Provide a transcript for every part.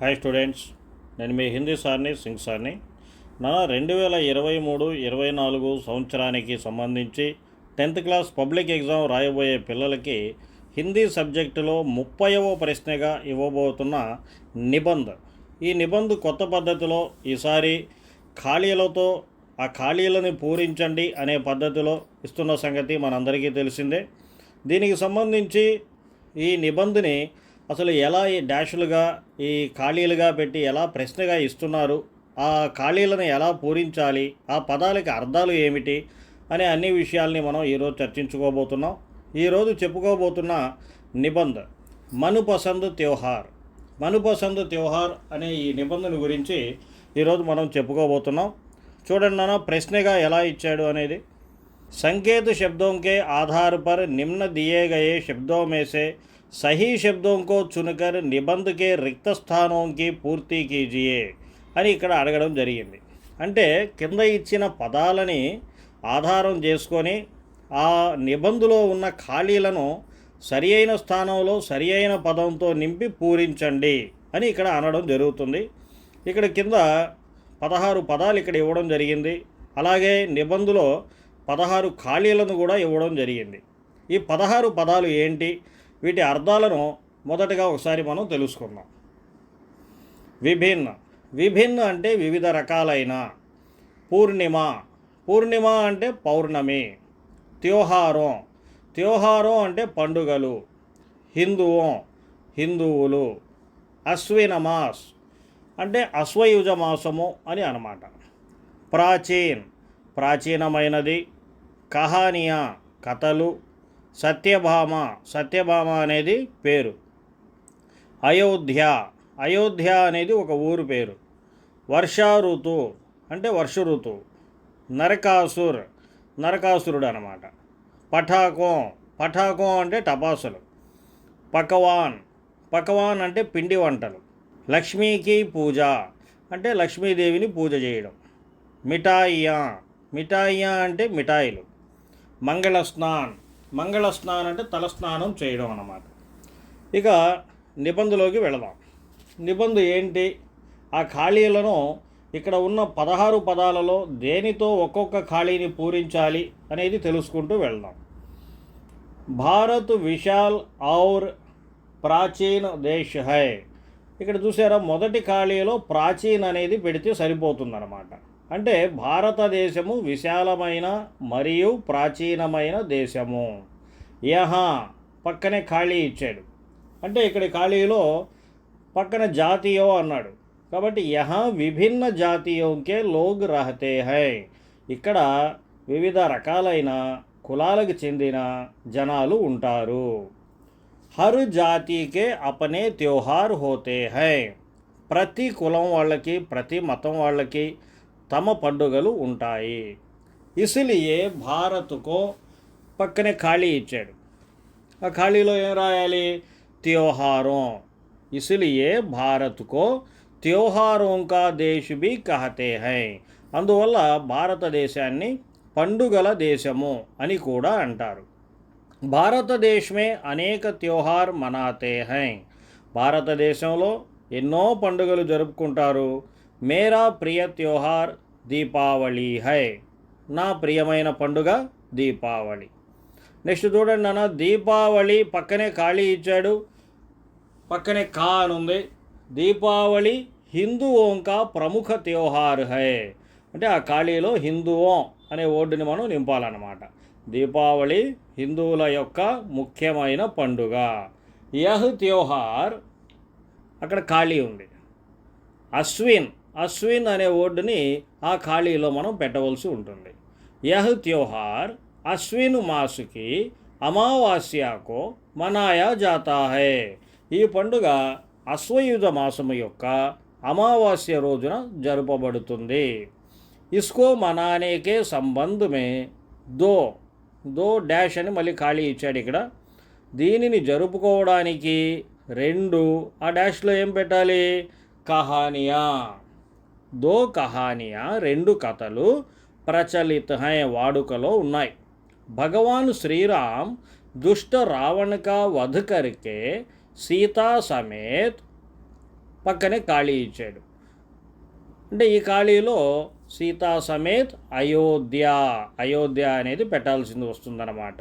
Hi students, నేను మీ హిందీ సార్ని సింగ్ సార్ని. 2023-24 సంవత్సరానికి సంబంధించి 10th క్లాస్ పబ్లిక్ ఎగ్జామ్ రాయబోయే పిల్లలకి హిందీ సబ్జెక్టులో 30వ ప్రశ్నగా ఇవ్వబోతున్న నిబంధ్. ఈ నిబంధ్ కొత్త పద్ధతిలో ఈసారి ఖాళీలతో ఆ ఖాళీలను పూరించండి అనే పద్ధతిలో ఇస్తున్న సంగతి మనందరికీ తెలిసిందే. దీనికి సంబంధించి ఈ నిబంధని అసలు ఎలా ఈ డాషులుగా ఈ ఖాళీలుగా పెట్టి ఎలా ప్రశ్నగా ఇస్తున్నారు, ఆ ఖాళీలను ఎలా పూరించాలి, ఆ పదాలకి అర్థాలు ఏమిటి అనే అన్ని విషయాల్ని మనం ఈరోజు చర్చించుకోబోతున్నాం. ఈరోజు చెప్పుకోబోతున్న నిబంధ్ మనపసంద్ త్యోహార్. మనపసంద్ త్యోహార్ అనే ఈ నిబంధన గురించి ఈరోజు మనం చెప్పుకోబోతున్నాం. చూడండి నాన్న, ప్రశ్నగా ఎలా ఇచ్చాడు అనేది. संकेत शब्दों के आधार पर निम्न दिए गए शब्दों में से सही शब्दों को चुनकर निबंध के रिक्त స్థానం की పూర్తి कीजिए అని ఇక్కడ అడగడం జరిగింది. అంటే కింద ఇచ్చిన పదాలని ఆధారం చేసుకొని ఆ నిబంధనలో ఉన్న ఖాళీలను సరి అయిన స్థానంలో సరి అయిన పదంతో నింపి పూరించండి అని ఇక్కడ అనడం జరుగుతుంది. ఇక్కడ కింద 16 పదాలు ఇక్కడ ఇవ్వడం జరిగింది. అలాగే నిబంధనలో 16 ఖాళీలను కూడా ఇవ్వడం జరిగింది. ఈ 16 పదాలు ఏంటి, వీటి అర్థాలను మొదటగా ఒకసారి మనం తెలుసుకుందాం. విభిన్న. విభిన్న అంటే వివిధ రకాలైన. పూర్ణిమ. పూర్ణిమ అంటే పౌర్ణమి. త్యోహారం. త్యోహారం అంటే పండుగలు. హిందువం, హిందువులు. అశ్విన మాస్ అంటే అశ్వయుజ మాసము అని అన్నమాట. ప్రాచీన్ ప్రాచీనమైనది. కహానియా కథలు. సత్యభామ సత్యభామ అనేది పేరు. అయోధ్య అయోధ్య అనేది ఒక ఊరు పేరు. వర్షా ఋతు అంటే వర్ష ఋతువు. నరకాసుర్ నరకాసురుడు అన్నమాట. పఠాకం పఠాకం అంటే టపాసులు. పకవాన్ పకవాన్ అంటే పిండి వంటలు. లక్ష్మీకి పూజ అంటే లక్ష్మీదేవిని పూజ చేయడం. మిఠాయియా మిఠాయియా అంటే మిఠాయిలు. మంగళస్నాన్ మంగళస్నాన్ అంటే తలస్నానం చేయడం అన్నమాట. ఇక నిబంధనలోకి వెళదాం. నిబంధ ఏంటి, ఆ ఖాళీలను ఇక్కడ ఉన్న 16 పదాలలో దేనితో ఒక్కొక్క ఖాళీని పూరించాలి అనేది తెలుసుకుంటూ వెళ్దాం. భారత్ విశాల్ ఔర్ ప్రాచీన్ దేశ్ హై. ఇక్కడ చూసారా, మొదటి ఖాళీలో ప్రాచీన్ అనేది పెడితే సరిపోతుందన్నమాట. అంటే భారతదేశము విశాలమైన మరియు ప్రాచీనమైన దేశము. యహా పక్కనే ఖాళీ ఇచ్చాడు. అంటే ఇక్కడ ఖాళీలో పక్కన జాతీయో అన్నాడు కాబట్టి యహా విభిన్న జాతీయోకే లోగ్ రహతే హై. ఇక్కడ వివిధ రకాలైన కులాలకు చెందిన జనాలు ఉంటారు. హర్ జాతీకే అపనే త్యోహార్ హోతే హై. ప్రతి కులం వాళ్ళకి ప్రతి మతం వాళ్ళకి తమ పండుగలు ఉంటాయి. ఇసిలియే భారత్కో పక్కనే ఖాళీ ఇచ్చాడు. ఆ ఖాళీలో ఏం రాయాలి, త్యోహారం. ఇసిలియే భారత్కో త్యోహారోం కా దేశ్ భీ కహతే హై. అందువల్ల భారతదేశాన్ని పండుగల దేశము అని కూడా అంటారు. భారతదేశమే అనేక త్యోహార్ మనాతే హై. భారతదేశంలో ఎన్నో పండుగలు జరుపుకుంటారు. మేరా ప్రియ త్యోహార్ దీపావళి హై. నా ప్రియమైన పండుగ దీపావళి. నెక్స్ట్ చూడండి నాన్న, దీపావళి పక్కనే ఖాళీ ఇచ్చాడు, పక్కనే కా అని ఉంది. దీపావళి హిందువుం కా ప్రముఖ త్యోహార్ హై. అంటే ఆ ఖాళీలో హిందువుం అనే వర్డుని మనం నింపాలన్నమాట. దీపావళి హిందువుల యొక్క ముఖ్యమైన పండుగ. యహ్ త్యోహార్ అక్కడ ఖాళీ ఉంది. అశ్విన్ అశ్విన్ అనే వర్డుని ఆ ఖాళీలో మనం పెట్టవలసి ఉంటుంది. యహ్ త్యోహార్ అశ్విన్ మాసుకి అమావాస్యకు మనాయా జాతా హై. ఈ పండుగ అశ్వయుజ మాసము యొక్క అమావాస్య రోజున జరుపబడుతుంది. ఇస్కో మనానేకే సంబంధమే దో దో డాష్ అని మళ్ళీ ఖాళీ ఇచ్చాడు ఇక్కడ. దీనిని జరుపుకోవడానికి 2 ఆ డాష్లో ఏం పెట్టాలి, కహానియా. దో కహానియా 2 కథలు ప్రచలిత హై వాడుకలో ఉన్నాయి. భగవాన్ శ్రీరామ్ దుష్ట రావణ కా వధ కరికే सीता समेत పక్కనే ఖాళీ ఇచ్చాడు. అంటే ఈ ఖాళీలో సీతా సమేత్ అయోధ్య, అయోధ్య అనేది పెట్టాల్సింది వస్తుందన్నమాట.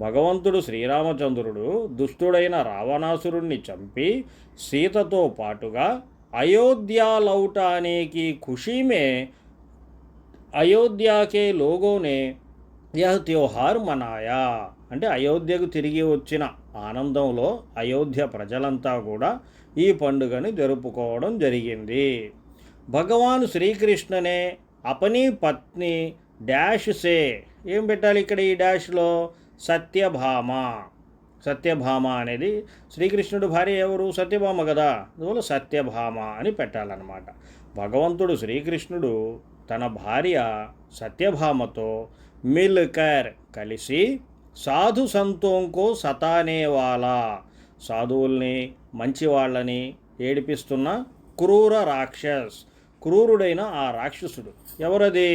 భగవంతుడు శ్రీరామచంద్రుడు దుష్టుడైన రావణాసురుణ్ణి చంపి సీతతో పాటుగా అయోధ్య लौट आने की खुशी में अयोध्या के लोगों ने यह त्योहार मनाया. అంటే అయోధ్యకు తిరిగి వచ్చిన ఆనందంలో అయోధ్య ప్రజలంతా కూడా ఈ పండుగని జరుపుకోవడం జరిగింది. భగవాన్ శ్రీకృష్ణ ने अपनी पत्नी डैश से ఏం పెట్టాలి ఇక్కడ ఈ డాష్లో? సత్యభామ. సత్యభామ అనేది శ్రీకృష్ణుడు భార్య ఎవరు? సత్యభామ కదా, అందువల్ల సత్యభామ అని పెట్టాలన్నమాట. భగవంతుడు శ్రీకృష్ణుడు తన భార్య సత్యభామతో మిల్కర్ కలిసి సాధు సంతోంకో సతానేవాలా, సాధువుల్ని మంచివాళ్ళని ఏడిపిస్తున్న క్రూర రాక్షస్, క్రూరుడైన ఆ రాక్షసుడు ఎవరది?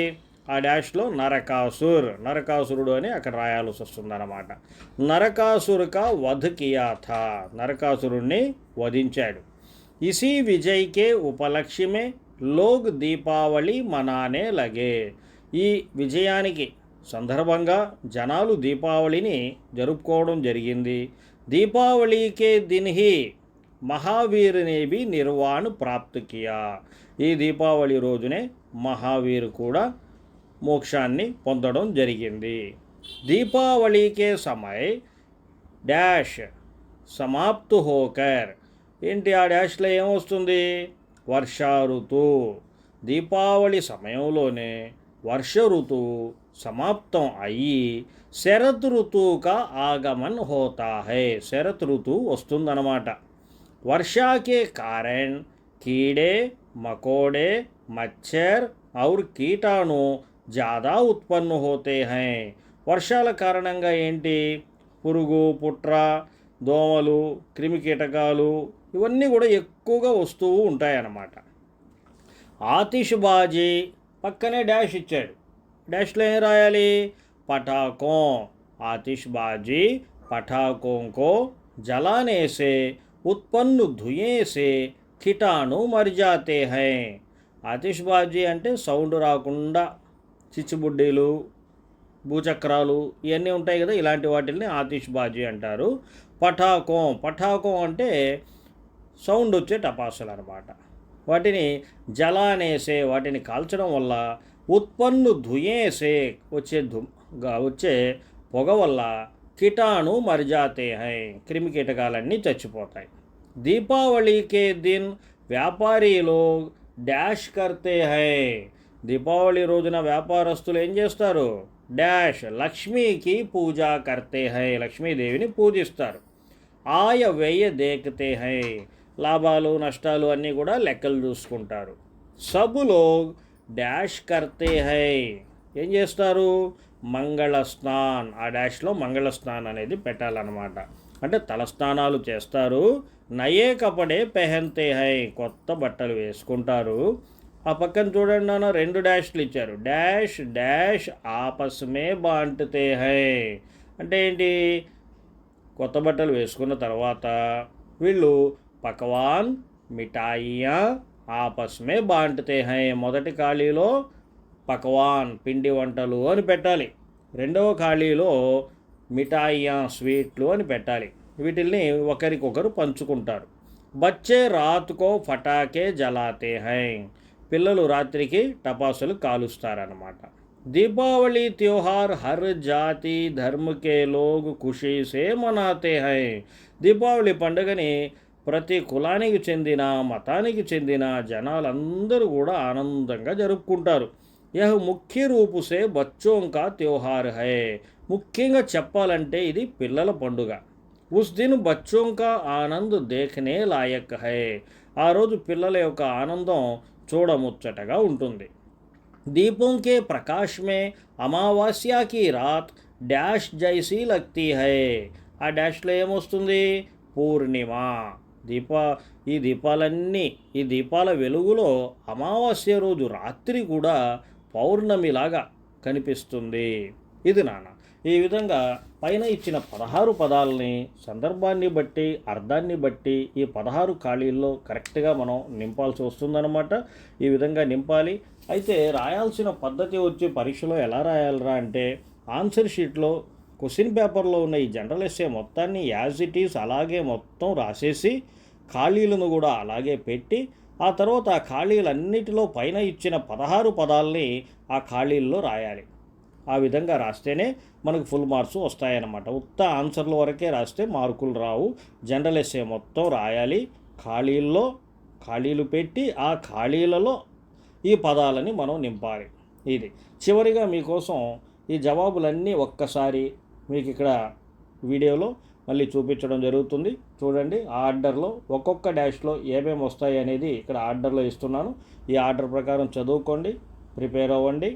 ఆ డాష్లో నరకాసురుడు అని అక్కడ రాయాల్సి వస్తుందన్నమాట. నరకాసురుకా వధ్ కియా థా, నరకాసురుణ్ణి వధించాడు. ఇసీ విజయ్కే ఉపలక్ష్యమే లోగ్ దీపావళి మనానే లగే. ఈ విజయానికి సందర్భంగా జనాలు దీపావళిని జరుపుకోవడం జరిగింది. దీపావళికే దిన్ హీ మహావీర్ ने भी निर्वाण प्राप्त किया. ఈ దీపావళి రోజునే మహావీర్ కూడా మోక్షాన్ని పొందడం జరిగింది. దీపావళికే సమయ డాష్ సమాప్తు హోకర్, ఏంటి ఆ డాష్లో ఏమొస్తుంది? వర్షా ఋతు. దీపావళి సమయంలోనే వర్ష ఋతువు సమాప్తం అయ్యి శరత్ ఋతువుకా ఆగమన్ హోతా హై, శరత్ ఋతువు వస్తుందన్నమాట. वर्षा के कारण कीड़े मकोड़े मच्छर और कीटाणु ज़्यादा उत्पन्न होते हैं. వర్షాల కారణంగా ఏంటి? పురుగు పుట్ర దోమలు క్రిమికీటకాలు ఇవన్నీ కూడా ఎక్కువగా వస్తూ ఉంటాయన్నమాట. ఆతిష్బాజీ పక్కనే డాష్ ఇచ్చాడు. డాష్లో ఏం రాయాలి? పటాకోं. आतिशबाजी पटाखों को जलाने से उत्पन्न धुएं से कीटाणु मर जाते हैं. ఆతిష్బాజీ అంటే సౌండ్ రాకుండా చిచ్చుబుడ్డీలు భూచక్రాలు ఇవన్నీ ఉంటాయి కదా, ఇలాంటి వాటిని ఆతిష్బాజీ అంటారు. పటాకోం అంటే సౌండ్ వచ్చే టపాసులు అనమాట. వాటిని జలానేసే, వాటిని కాల్చడం వల్ల ఉత్పన్ను ధుయేసే వచ్చే పొగ వల్ల कीटाणु मर जाते हैं, క్రిమి కీటకాలన్నీ చచ్చిపోతాయి. దీపావళి కే దిన్ వ్యాపారీ లోగ్ డాష్ కర్తే హై. దీపావళి రోజున వ్యాపారస్తులు ఏం చేస్తారు? డాష్ లక్ష్మీకి పూజ కర్తే హై, లక్ష్మీదేవిని పూజిస్తారు. ఆయ వ్యయ దేఖతే హై, లాభాలు నష్టాలు అన్నీ కూడా లెక్కలు చూసుకుంటారు. సబ్ లోగ్ డాష్ కర్తే హై, ఏం చేస్తారు? మంగళ స్నాన్. ఆ డాష్లో మంగళ స్నాన్ అనేది పెట్టాలన్నమాట. అంటే తలస్నానాలు చేస్తారు. నయే కపడే పెహన్తే హై, కొత్త బట్టలు వేసుకుంటారు. ఆ పక్కన చూడండి నాన్న, 2 డాష్లు ఇచ్చారు. డాష్ డాష్ ఆపస్మే బాంటతే హై అంటే ఏంటి? కొత్త బట్టలు వేసుకున్న తర్వాత వీళ్ళు పకవాన్ మిఠాయియా ఆపస్మే బాంటతే హై. మొదటి ఖాళీలో పకవాన్ పిండి వంటలు అని పెట్టాలి. రెండవ ఖాళీలో మిఠాయియా స్వీట్లు అని పెట్టాలి. వీటిల్ని ఒకరికొకరు పంచుకుంటారు. బచ్చే రాత్కో ఫటాకే జలాతే హై, పిల్లలు రాత్రికి టపాసులు కాలుస్తారన్నమాట. దీపావళి त्योहार हर जाति धर्म के लोग खुशी से मनाते हैं. దీపావళి పండుగని ప్రతి కులానికి చెందిన మతానికి చెందిన జనాలందరూ కూడా ఆనందంగా జరుపుకుంటారు. यह मुख्य रूप से बच्चों का त्योहार है. ముఖ్యంగా చెప్పాలంటే ఇది పిల్లల పండుగ. ఉస్ దిన్ బచ్చోं का ఆనంద్ దేఖనే లాయక్ హై. ఆ రోజు పిల్లల యొక్క ఆనందం చూడముచ్చటగా ఉంటుంది. దీపోं के प्रकाश में అమావాస్య की रात डैश जैसी लगती है. ఆ డాష్లో ఏమొస్తుంది? పూర్ణిమ. ఈ దీపాల వెలుగులో అమావాస్య రోజు రాత్రి కూడా పౌర్ణమిలాగా కనిపిస్తుంది. ఇది నాన్న. ఈ విధంగా పైన ఇచ్చిన 16 పదాలని సందర్భాన్ని బట్టి అర్థాన్ని బట్టి ఈ 16 ఖాళీల్లో కరెక్ట్గా మనం నింపాల్సి వస్తుందన్నమాట. ఈ విధంగా నింపాలి. అయితే రాయాల్సిన పద్ధతి వచ్చి పరీక్షలో ఎలా రాయాలరా అంటే, ఆన్సర్ షీట్లో క్వశ్చన్ పేపర్లో ఉన్న ఈ జనరల్ ఎస్సే మొత్తాన్ని యాజ్ ఇట్ ఈస్ అలాగే మొత్తం రాసేసి ఖాళీలను కూడా అలాగే పెట్టి ఆ తర్వాత ఆ ఖాళీలన్నిటిలో పైన ఇచ్చిన 16 పదాలని ఆ ఖాళీల్లో రాయాలి. ఆ విధంగా రాస్తేనే మనకు ఫుల్ మార్క్స్ వస్తాయన్నమాట. ఉత్త ఆన్సర్ల వరకే రాస్తే మార్కులు రావు. జనరల్ ఎస్సే మొత్తం రాయాలి, ఖాళీల్లో ఖాళీలు పెట్టి ఆ ఖాళీలలో ఈ పదాలని మనం నింపాలి. ఇది చివరిగా మీకోసం ఈ జవాబులన్నీ ఒక్కసారి మీకు ఇక్కడ వీడియోలో మళ్ళీ చూపించడం జరుగుతుంది. చూడండి, ఆ ఆర్డర్లో ఒక్కొక్క డాష్లో ఏమేమి వస్తాయి అనేది ఇక్కడ ఆర్డర్లో ఇస్తున్నాను. ఈ ఆర్డర్ ప్రకారం చదువుకోండి, ప్రిపేర్ అవ్వండి,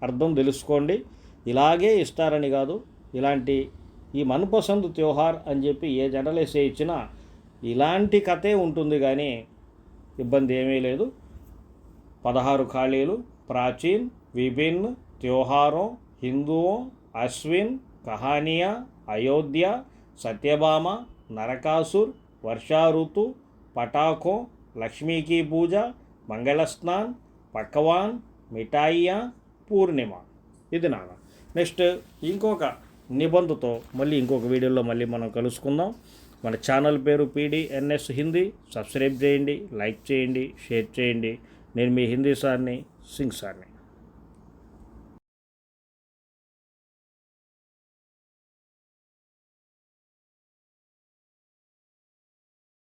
అర్థం తెలుసుకోండి. ఇలాగే ఇస్తారని కాదు, ఇలాంటి ఈ మనపసంద్ త్యోహార్ అని చెప్పి ఏ జనరల్ ఎస్సే ఇచ్చినా ఇలాంటి కథే ఉంటుంది, కానీ ఇబ్బంది ఏమీ లేదు. 16 ఖాళీలు, ప్రాచీన్, విభిన్న, త్యోహారోं, హిందుओं, అశ్విన్, కహానియా, అయోధ్య, సత్యభామ, నరకాసుర్, వర్షా ఋతు, పటాఖో, లక్ష్మీ కీ పూజ, మంగళ స్నాన్, పకవాన్, మిఠాయియా, పూర్ణిమ. ఇది నాన్న. నెక్స్ట్ ఇంకొక నిబంధనతో మళ్ళీ ఇంకొక వీడియోలో మళ్ళీ మనం కలుసుకుందాం. మన ఛానల్ పేరు PDNS హిందీ. సబ్స్క్రైబ్ చేయండి, లైక్ చేయండి, షేర్ చేయండి. నేను మీ హిందీ సార్ని, సింగ్ సార్ని.